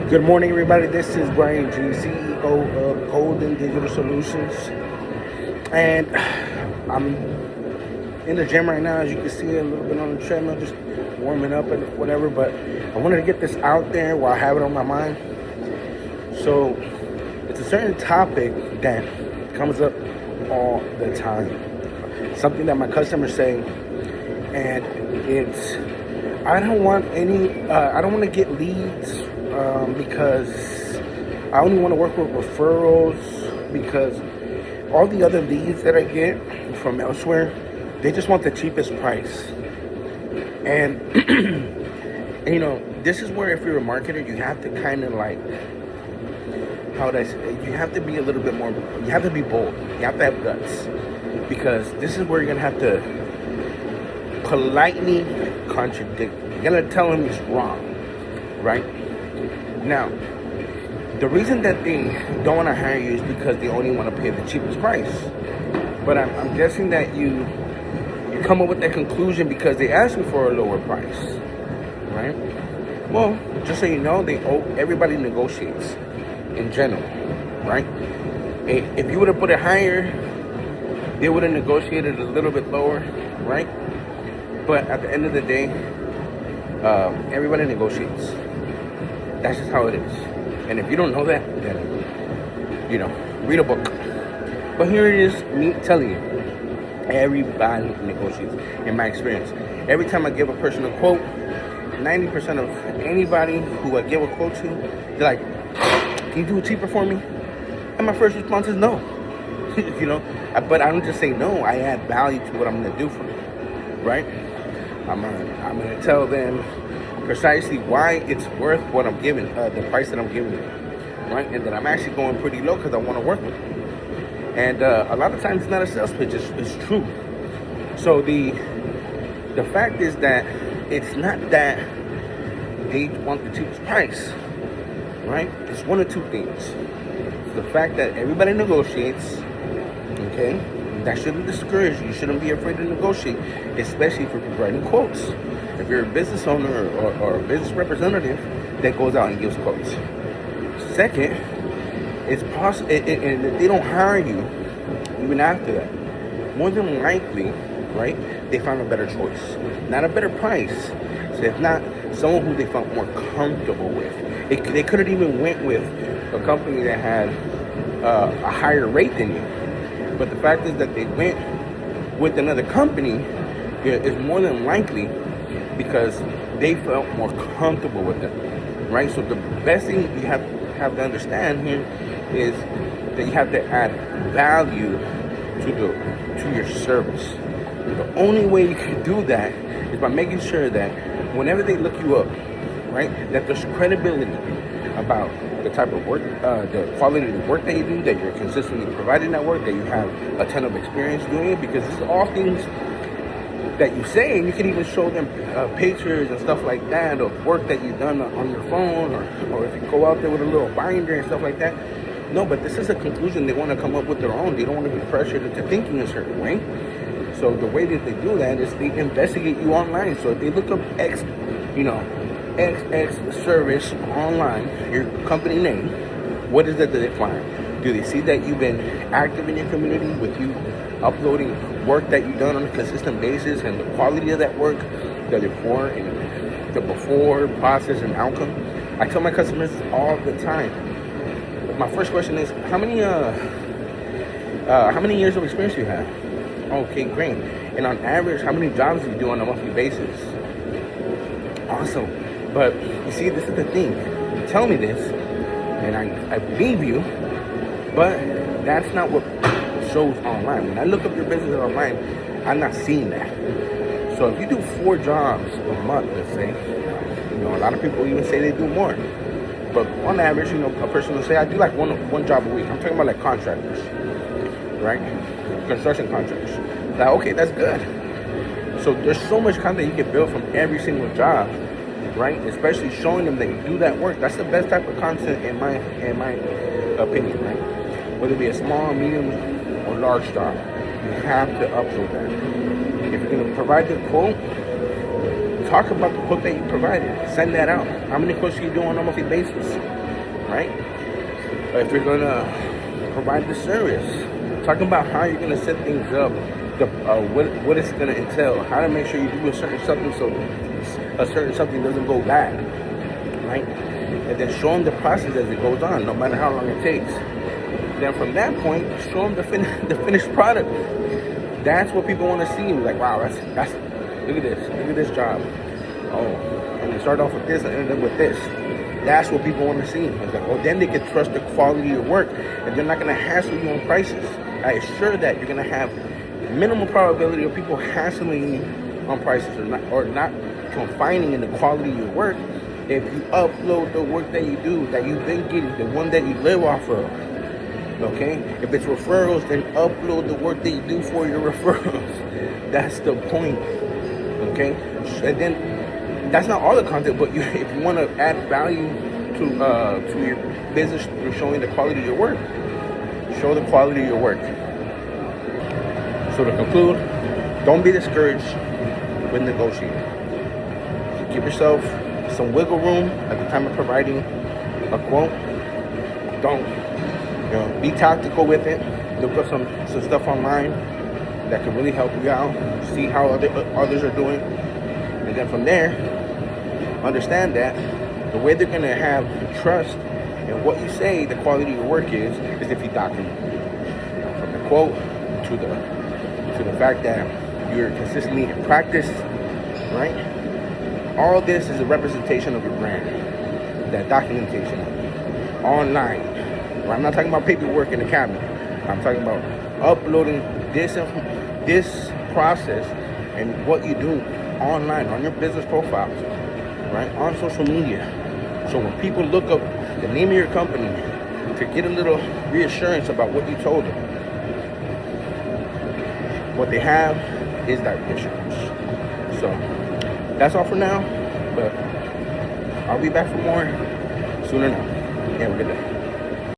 Good morning, everybody. This is Brian G, CEO of Golden Digital Solutions, and I'm in the gym right now. As you can see, a little bit on the treadmill, just warming up and whatever. But I wanted to get this out there while I have it on my mind. So it's a certain topic that comes up all the time. Something that my customers say, and it's I don't want to get leads because I only want to work with referrals, because all the other leads that I get from elsewhere, they just want the cheapest price. And, this is where if you're a marketer, you have to kind of like, how would I say, you have to be a little bit more, you have to be bold, you have to have guts, because this is where you're going to have to politely contradict. You're going to tell them it's wrong, right? Now, the reason that they don't want to hire you is because they only want to pay the cheapest price. But I'm guessing that you come up with that conclusion because they asked you for a lower price, right? Well, just so you know, everybody negotiates in general, right? If you would have put it higher, they would have negotiated a little bit lower, right? But at the end of the day, everybody negotiates. That's just how it is. And if you don't know that, then, read a book. But here it is, me telling you, everybody negotiates. In my experience, every time I give a person a quote, 90% of anybody who I give a quote to, they're like, can you do it cheaper for me? And my first response is no. But I don't just say no, I add value to what I'm going to do for them, right? I'm gonna tell them precisely why it's worth what I'm giving, the price that I'm giving them, right? And that I'm actually going pretty low because I want to work with them. And a lot of times it's not a sales pitch; it's true. So the fact is that it's not that they want the cheapest price, right? It's one of two things. It's the fact that everybody negotiates, okay? That shouldn't discourage you. You shouldn't be afraid to negotiate, especially if you're writing quotes. If you're a business owner or a business representative that goes out and gives quotes. Second, it's possible, and if they don't hire you, even after that, more than likely, right, they found a better choice, not a better price. So if not, someone who they felt more comfortable with. They could have even went with a company that had a higher rate than you. But the fact is that they went with another company is more than likely because they felt more comfortable with them, right? So the best thing you have to understand here is that you have to add value to your service. The only way you can do that is by making sure that whenever they look you up, right, that there's credibility about the type of work, the quality of the work that you do, that you're consistently providing that work, that you have a ton of experience doing it, because this is all things that you say, and you can even show them pictures and stuff like that of work that you've done on your phone, or if you go out there with a little binder and stuff like that. No, but this is a conclusion they want to come up with their own. They don't want to be pressured into thinking a certain way. So the way that they do that is they investigate you online. So if they look up XX service online, your company name, what is it that they find? Do they see that you've been active in your community with you uploading work that you've done on a consistent basis, and the quality of that work, the before process and outcome? I tell my customers all the time. My first question is, how many years of experience do you have? Okay, great. And on average, how many jobs do you do on a monthly basis? Awesome. But you see, this is the thing. You tell me this, and I believe you, but that's not what shows online. When I look up your business online, I'm not seeing that. So if you do 4 jobs a month, let's say, a lot of people even say they do more. But on average, a person will say, I do like one job a week. I'm talking about like contractors, right? Construction contractors. Like, okay, that's good. So there's so much content you can build from every single job, right? Especially showing them that you do that work. That's the best type of content in my opinion, right? Whether it be a small, medium, or large job, you have to upload that. If you're going to provide the quote, Talk about the quote that you provided. Send that out. How many quotes are you doing on a monthly basis, right? Or if you're gonna provide the service, talk about how you're gonna set things up, what it's gonna entail, how to make sure you do a certain something so a certain something doesn't go bad, right? And then show them the process as it goes on, no matter how long it takes. Then from that point, show them the finished product. That's what people want to see. Like, wow, that's look at this job. Oh, and they start off with this and end up with this. That's what people want to see. It's like, oh, then they can trust the quality of your work, and they're not going to hassle you on prices. I assure that you're going to have minimal probability of people hassling you on prices, or not confining in the quality of your work if you upload the work that you do, that you've been getting, the one that you live off of. Okay? If it's referrals, then upload the work that you do for your referrals. That's the point. Okay? And then that's not all the content, but if you want to add value to your business through showing the quality of your work, show the quality of your work. So to conclude, don't be discouraged with negotiating. Give yourself some wiggle room at the time of providing a quote. Don't, be tactical with it. Look up some stuff online that can really help you out. See how others are doing, and then from there, understand that the way they're gonna have trust in what you say, the quality of your work is if you document it. From the quote to the fact that you're consistently in practice, right? All this is a representation of your brand. That documentation online. I'm not talking about paperwork in the cabinet. I'm talking about uploading this process and what you do online on your business profiles, right? On social media. So when people look up the name of your company to get a little reassurance about what you told them, what they have is that reassurance. So that's all for now, but I'll be back for more soon enough. Have a good day.